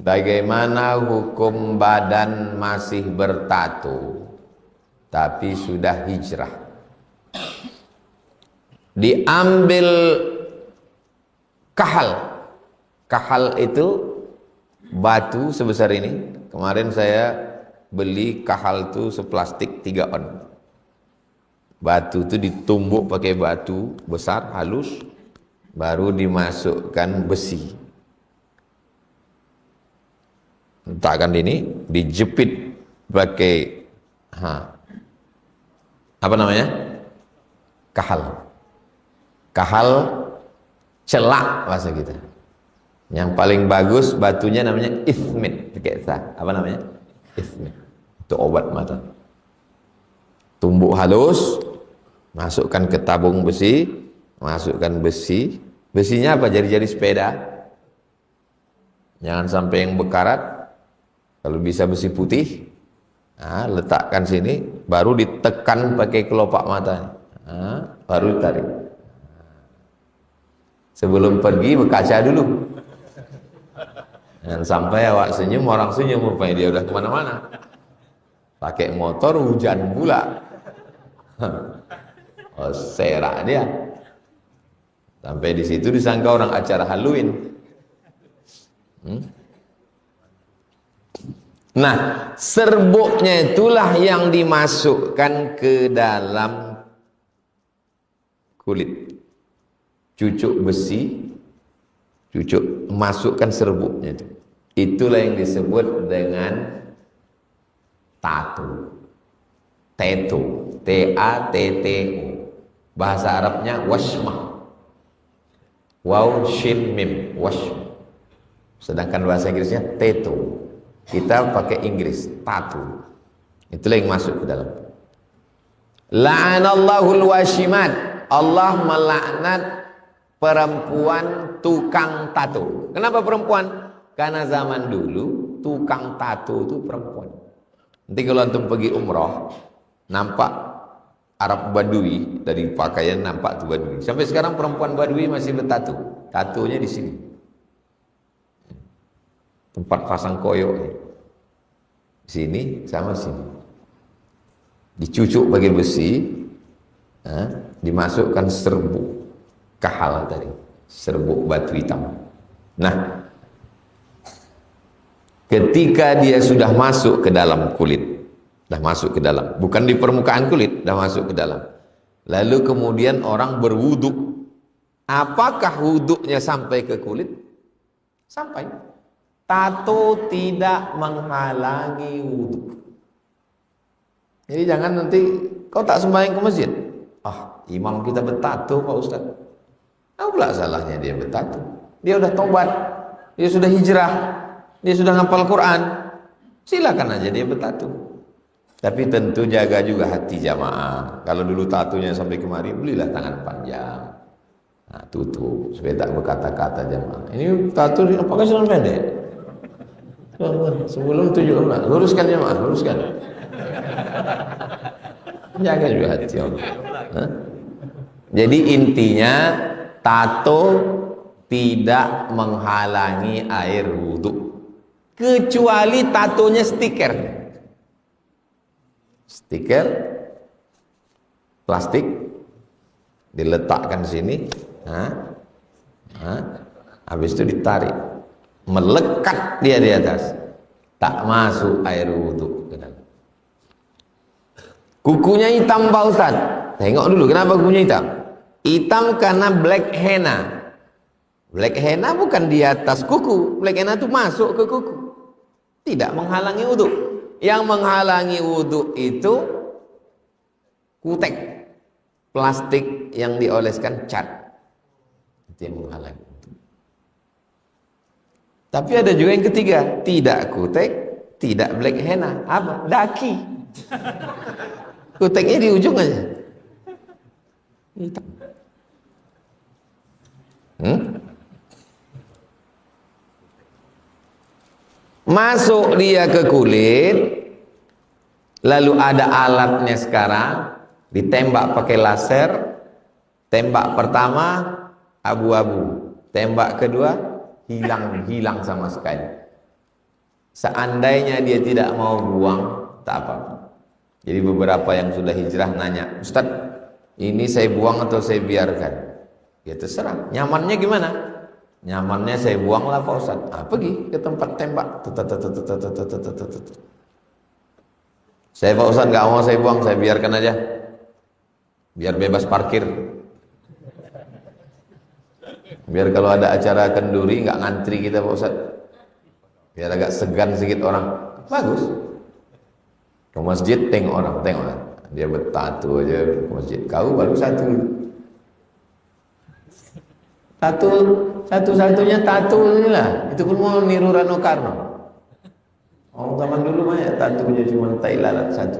Bagaimana hukum badan masih bertato tapi sudah hijrah? Diambil kahal. Kahal itu batu sebesar ini. Kemarin saya beli kahal itu seplastik 3 on. Batu itu ditumbuk pakai batu besar halus, baru dimasukkan besi. Letakkan ini, dijepit pakai apa namanya? Kahal. Kahal celak bahasa kita. Yang paling bagus batunya namanya ismit. Apa namanya? Ismit. Itu obat mata. Tumbuk halus, masukkan ke tabung besi, masukkan besi. Besinya apa? Jari-jari sepeda. Jangan sampai yang bekarat. Kalau bisa besi putih, letakkan sini, baru ditekan pakai kelopak mata, baru ditarik. Sebelum pergi berkaca dulu. Dan sampai awak senyum, orang senyum, rupanya dia udah kemana-mana. Pakai motor hujan pula. Oh, serak dia. Sampai di situ disangka orang acara Halloween. Nah, serbuknya itulah yang dimasukkan ke dalam kulit. Cucuk besi, masukkan serbuknya itu. Itulah yang disebut dengan tato. Tato, T-A-T-T-O. Bahasa Arabnya washmah. Waw shin mim, washmah. Sedangkan bahasa Inggrisnya tato. Kita pakai Inggris, tato. Itulah yang masuk ke dalam. La'anallahul washimat. Allah melaknat perempuan tukang tato. Kenapa perempuan? Karena zaman dulu tukang tato itu perempuan. Nanti kalau antum pergi umroh, nampak Arab Badui, dari pakaian nampak tuh Badui. Sampai sekarang perempuan Badui masih bertato. Tatonya di sini. Tempat pasang koyo sini sama sini, dicucuk pakai besi, dimasukkan serbuk kahal tadi, serbuk batu hitam. Nah, ketika dia sudah masuk ke dalam kulit, sudah masuk ke dalam, bukan di permukaan kulit, sudah masuk ke dalam, lalu kemudian orang berwuduk. Apakah wuduknya sampai ke kulit? Sampai. Tato tidak menghalangi wudhu. Jadi jangan nanti kau tak sembahyang ke masjid. Imam kita bertato Pak Ustaz. Apa salahnya dia bertato? Dia sudah tobat, dia sudah hijrah, dia sudah hafal Quran. Silakan aja dia bertato. Tapi tentu jaga juga hati jamaah. Kalau dulu tatonya sampai kemari, belilah tangan panjang. Tutup supaya tak berkata-kata jamaah. Ini tato pakai celana pendek. Sebelum 7 orang, luruskan jemaah, luruskan. Jaga juga hati Allah. Jadi intinya tato tidak menghalangi air wudhu, kecuali tatonya stiker. Stiker plastik diletakkan sini, habis itu ditarik. Melekat dia di atas, tak masuk air wudhu ke dalam. Kukunya hitam Pak Ustaz. Tengok dulu kenapa kukunya hitam. Hitam karena black henna. Black henna bukan di atas kuku, black henna itu masuk ke kuku, tidak menghalangi wudhu. Yang menghalangi wudhu itu kutek, plastik yang dioleskan cat, itu yang menghalangi. Tapi ada juga yang ketiga, tidak kutek, tidak black henna, apa? Daki. Kuteknya di ujung aja. Hitam. Masuk dia ke kulit, lalu ada alatnya sekarang, ditembak pakai laser. Tembak pertama abu-abu, tembak kedua hilang sama sekali. Seandainya dia tidak mau buang, tak apa. Jadi beberapa yang sudah hijrah nanya, Ustaz, ini saya buang atau saya biarkan? Ya terserah, nyamannya gimana? Nyamannya saya buang lah Pak Ustaz. Pergi ke tempat tembak. Saya Pak Ustaz gak mau saya buang, saya biarkan aja. Biar bebas parkir. Biar kalau ada acara kenduri gak ngantri kita Pak Ustaz. Biar agak segan sedikit orang. Bagus. Ke masjid tengok orang. Dia bertatu aja ke masjid. Kau baru satu. Satu-satunya tatu inilah. Itu pun mau niru Rano Karno. Orang zaman dulu banyak tatunya cuma tai lalat satu.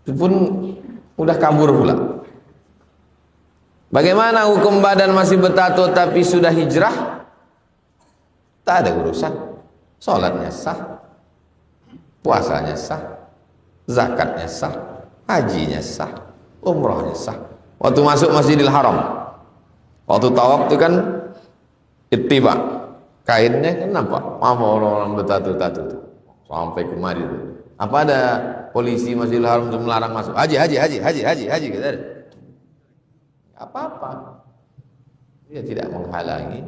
Itu pun udah kabur pula. Bagaimana hukum badan masih bertato tapi sudah hijrah? Tak ada urusan. Salatnya sah, puasanya sah, zakatnya sah, hajinya sah, umrahnya sah. Waktu masuk Masjidil Haram, waktu tawaf itu kan ittiba, kainnya kan nampak. Apa orang-orang bertato-tato itu sampai kemari itu. Apa ada polisi Masjidil Haram untuk melarang masuk? Haji gitu ada. Apa-apa, dia tidak menghalangi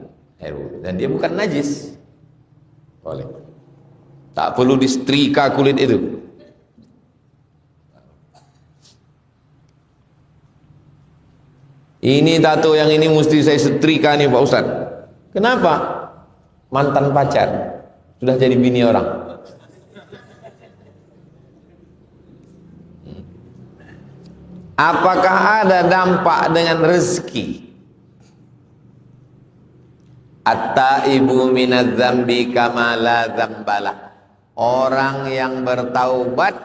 dan dia bukan najis, boleh, tak perlu disetrika kulit itu. Ini tato yang ini mesti saya setrika nih Pak Ustaz. Kenapa? Mantan pacar sudah jadi bini orang. Apakah ada dampak dengan rezeki? At-taibu minadz-dzambi kama la dzambalah. Orang yang bertaubat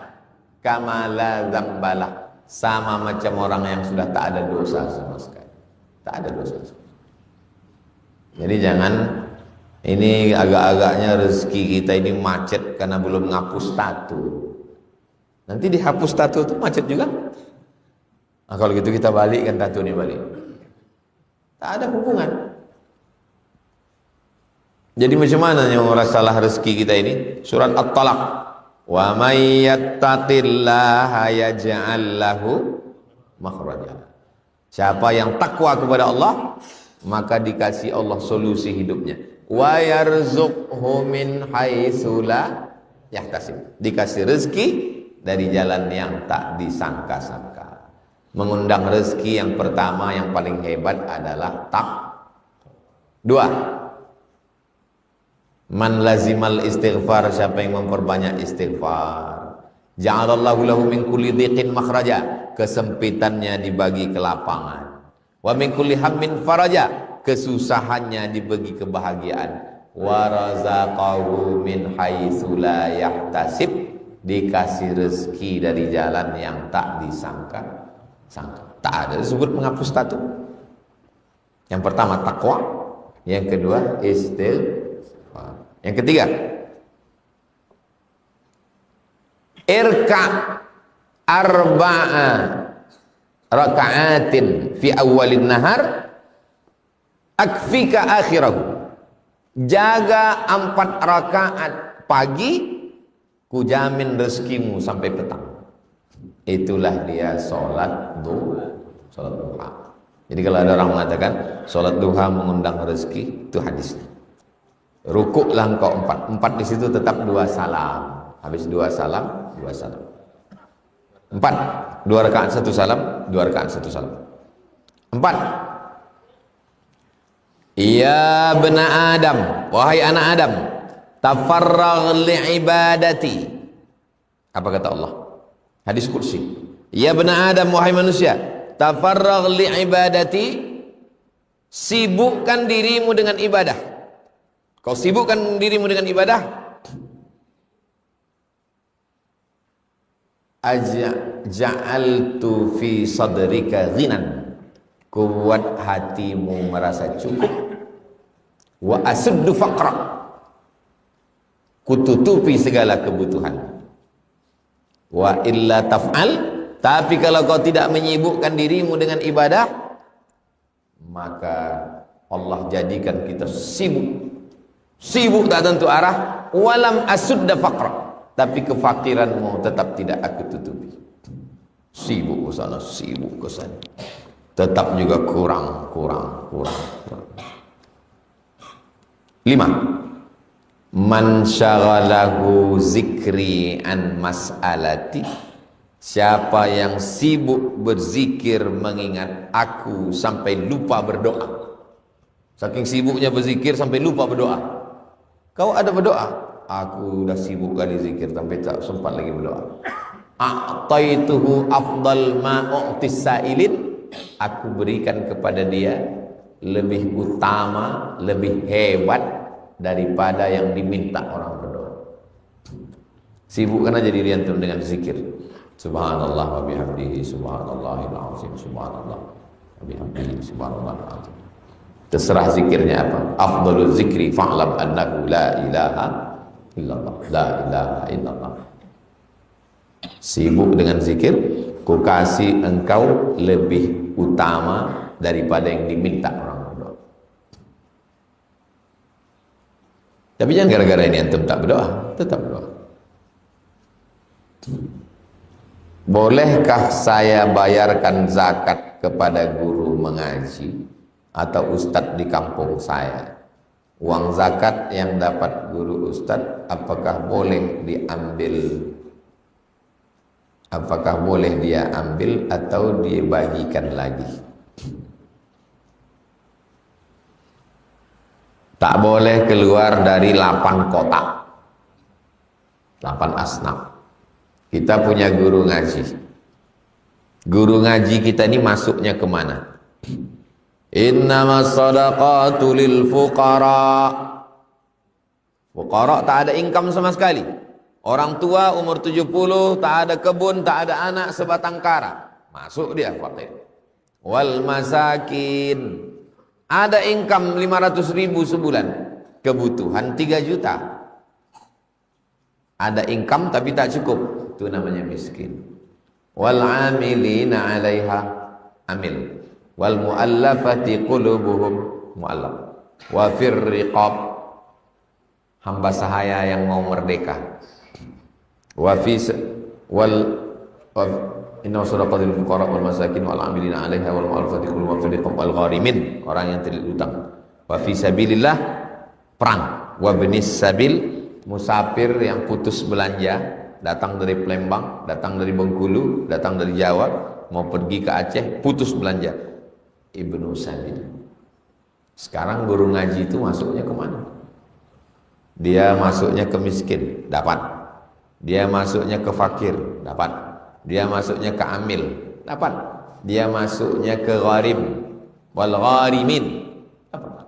kama la dzambalah, sama macam orang yang sudah tak ada dosa sama sekali. Tak ada dosa. Jadi jangan ini agak-agaknya rezeki kita ini macet karena belum ngapus tato. Nanti dihapus tato itu macet juga. Nah, kalau gitu kita balikkan tato ini balik. Tak ada hubungan. Jadi macam mana yang masalah rezeki kita ini? Surat At-Talaq. Wa may yattaqillaha yaj'al lahu makhraja. Siapa yang takwa kepada Allah, maka dikasih Allah solusi hidupnya. Wa yarzuqhu min haitsu la yahtasib. Dikasih rezeki dari jalan yang tak disangka-sangka. Mengundang rezeki yang pertama yang paling hebat adalah dua, man lazimal istighfar, siapa yang memperbanyak istighfar, ja'alallahu lahu min kulli dhiqin makhraja, kesempitannya dibagi kelapangan, wa min kulli hammin faraja, kesusahannya dibagi kebahagiaan, wa razaqahu min haitsu la yahtasib, dikasih rezeki dari jalan yang tak disangka. Tak ada disebut menghapus tato. Yang pertama takwa, yang kedua istighfar, yang ketiga irka arba'a raka'atin fi awalin nahar akfika akhirahu. Jaga 4 rakaat pagi, kujamin rezekimu sampai petang. Itulah dia sholat duha. Jadi kalau ada orang mengatakan sholat duha mengundang rezeki, itu hadisnya. Rukuklah engkau 4 di situ tetap 2 salam. Habis 2 salam, 2 salam. 4, 2 rakaat 1 salam, 2 rakaat 1 salam. 4. Ya bena Adam, wahai anak Adam, tafarragh li'ibadati. Apa kata Allah? Hadis kursi. Ya bena Adam, wahai manusia, tafarragh li'ibadati, sibukkan dirimu dengan ibadah. Kau sibukkan dirimu dengan ibadah. Ja'altu fi sadrika ghinan, kuat hatimu merasa cukup. Wa asuddu faqra, kututupi segala kebutuhan. Wa illa taf'al, tapi kalau kau tidak menyibukkan dirimu dengan ibadah, maka Allah jadikan kita sibuk sibuk tak tentu arah, walam asudda faqra, tapi kefakiranmu tetap tidak aku tutupi. Sibuk ke sana, sibuk ke sana, tetap juga kurang. 5. Man syaghalahu zikri an mas'alati, siapa yang sibuk berzikir mengingat aku sampai lupa berdoa. Saking sibuknya berzikir sampai lupa berdoa. Kau ada berdoa? Aku udah sibuk kali zikir sampai tak sempat lagi berdoa. A'taituhu afdal ma u'tis sa'ilin, aku berikan kepada dia lebih utama, lebih hebat daripada yang diminta orang berdoa. Sibukkan aja diri antum dengan zikir. Subhanallah wa bihamdihi, subhanallahil azim, subhanallah wa bihamdihi, subhanallahil azim. Terserah zikirnya apa. Afdalul zikri fa'lam annahu la ilaha illallah, la ilaha illallah. Sibuk dengan zikir, ku kasih engkau lebih utama daripada yang diminta orang berdoa. Tapi jangan gara-gara ini antum tak berdoa, tetap berdoa. Bolehkah saya bayarkan zakat kepada guru mengaji atau ustadz di kampung saya? Uang zakat yang dapat guru ustadz, apakah boleh diambil? Apakah boleh dia ambil atau dibagikan lagi? Tak boleh keluar dari 8 kotak, 8 asnaf. Kita punya guru ngaji. Guru ngaji kita ini masuknya kemana? Innamas shadaqatu lil fuqara. Fuqara tak ada income sama sekali. Orang tua umur 70, tak ada kebun, tak ada anak, sebatang kara. Masuk dia fakir. Wal masakin. Ada income 500.000 sebulan. Kebutuhan 3 juta. Ada income tapi tak cukup. Itu namanya miskin. Wal amilina 'alaiha, amil. Wal muallafati qulubuhum, muallaf. Wa fir riqab, hamba sahaya yang mau merdeka. Wa fi wal inna sadaqatil fuqara wal masakin wal amilina 'alaiha wal mu'allafati qulubuhum wa fir riqab wal gharimin, orang yang terlilit utang. Wa fi sabilillah, perang. Wa binis sabil, musafir yang putus belanja, datang dari Palembang, datang dari Bengkulu, datang dari Jawa, mau pergi ke Aceh, putus belanja. Ibnu Sabil. Sekarang guru ngaji itu masuknya kemana? Dia masuknya ke miskin, dapat. Dia masuknya ke fakir, dapat. Dia masuknya ke amil, dapat. Dia masuknya ke gharim wal gharimin, dapat.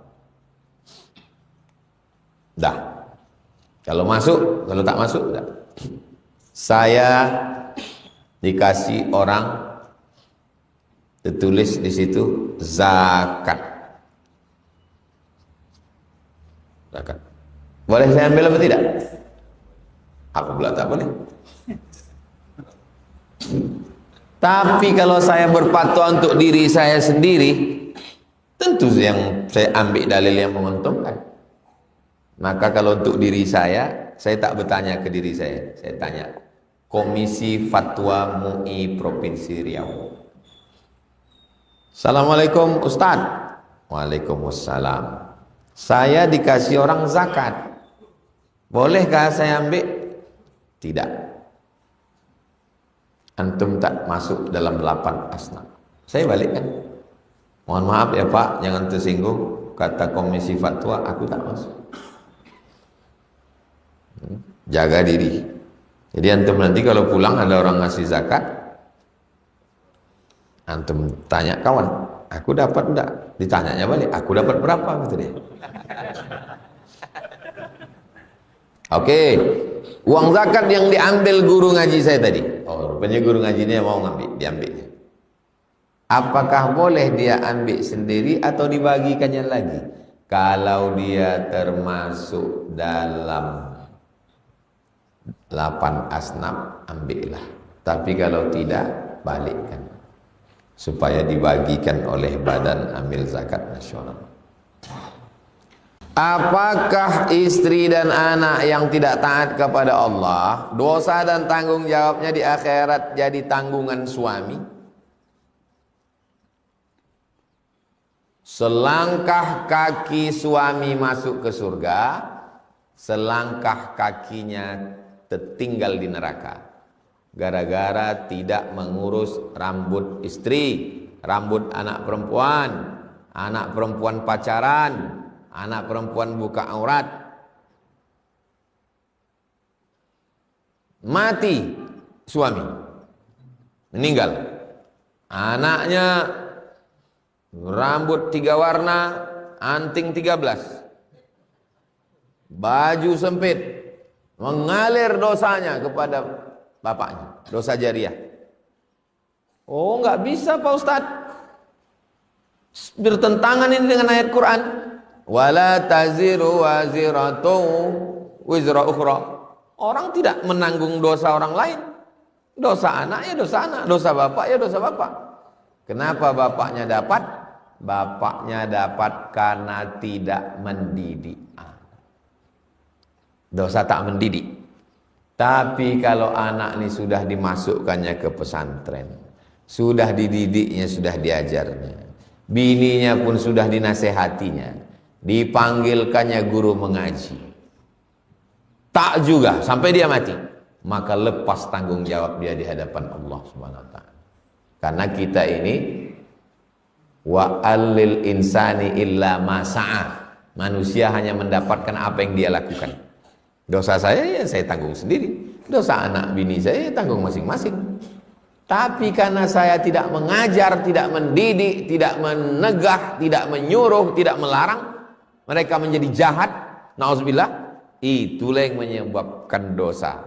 Dah. Kalau masuk, kalau tak masuk, dah. Saya dikasih orang, tertulis di situ zakat. Zakat. Boleh saya ambil apa tidak? Aku pula tak boleh. Tapi kalau saya berfatwa untuk diri saya sendiri, tentu yang saya ambil dalil yang menguntungkan. Maka kalau untuk diri saya tak bertanya ke diri saya tanya Komisi Fatwa MUI Provinsi Riau. Assalamualaikum Ustaz. Waalaikumsalam. Saya dikasih orang zakat, bolehkah saya ambil? Tidak. Antum tak masuk dalam 8 asnaf. Saya balikkan. Mohon maaf ya Pak, jangan tersinggung. Kata Komisi Fatwa, aku tak masuk. Jaga diri. Jadi antum nanti kalau pulang ada orang ngasih zakat, antum tanya kawan, aku dapat enggak? Ditanyanya balik, aku dapat berapa? Gitu deh. Oke, uang zakat yang diambil guru ngaji saya tadi. Oh, rupanya guru ngajinya mau diambil. Apakah boleh dia ambil sendiri atau dibagikannya lagi? Kalau dia termasuk dalam 8 asnaf, ambillah. Tapi kalau tidak, balikkan. Supaya dibagikan oleh Badan Amil Zakat Nasional. Apakah istri dan anak yang tidak taat kepada Allah, dosa dan tanggung jawabnya di akhirat jadi tanggungan suami? Selangkah kaki suami masuk ke surga, selangkah kakinya tertinggal di neraka. Gara-gara tidak mengurus rambut istri, rambut anak perempuan pacaran, anak perempuan buka aurat. Mati suami, meninggal. Anaknya rambut 3 warna, anting 13, baju sempit, mengalir dosanya kepada bapaknya, dosa jariah. Oh, nggak bisa Pak Ustadz, bertentangan ini dengan ayat Quran. Wala taziru waziratu wizra ukhra. Orang tidak menanggung dosa orang lain. Dosa anak ya dosa anak, dosa bapak ya dosa bapak. Kenapa bapaknya dapat? Bapaknya dapat karena tidak mendidik. Dosa tak mendidik. Tapi kalau anak ini sudah dimasukkannya ke pesantren, sudah dididiknya, sudah diajarnya, bininya pun sudah dinasehatinya, dipanggilkannya guru mengaji, tak juga sampai dia mati, maka lepas tanggung jawab dia di hadapan Allah Subhanahu wa taala. Karena kita ini wa alil insani illa ma sa'a. Manusia hanya mendapatkan apa yang dia lakukan. Dosa saya ya saya tanggung sendiri, dosa anak bini saya ya tanggung masing-masing. Tapi karena saya tidak mengajar, tidak mendidik, tidak menegah, tidak menyuruh, tidak melarang, mereka menjadi jahat, na'udzubillah, itulah yang menyebabkan dosa.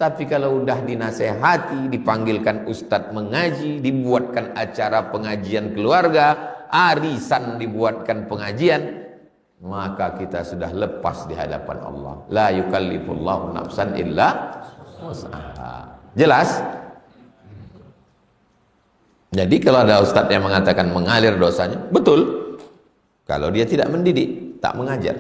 Tapi kalau udah dinasehati, dipanggilkan ustadz mengaji, dibuatkan acara pengajian keluarga, arisan dibuatkan pengajian, maka kita sudah lepas di hadapan Allah. La yukallifullahu nafsan illa wus'aha. Jelas? Jadi kalau ada ustadz yang mengatakan mengalir dosanya, betul. Kalau dia tidak mendidik, tak mengajar.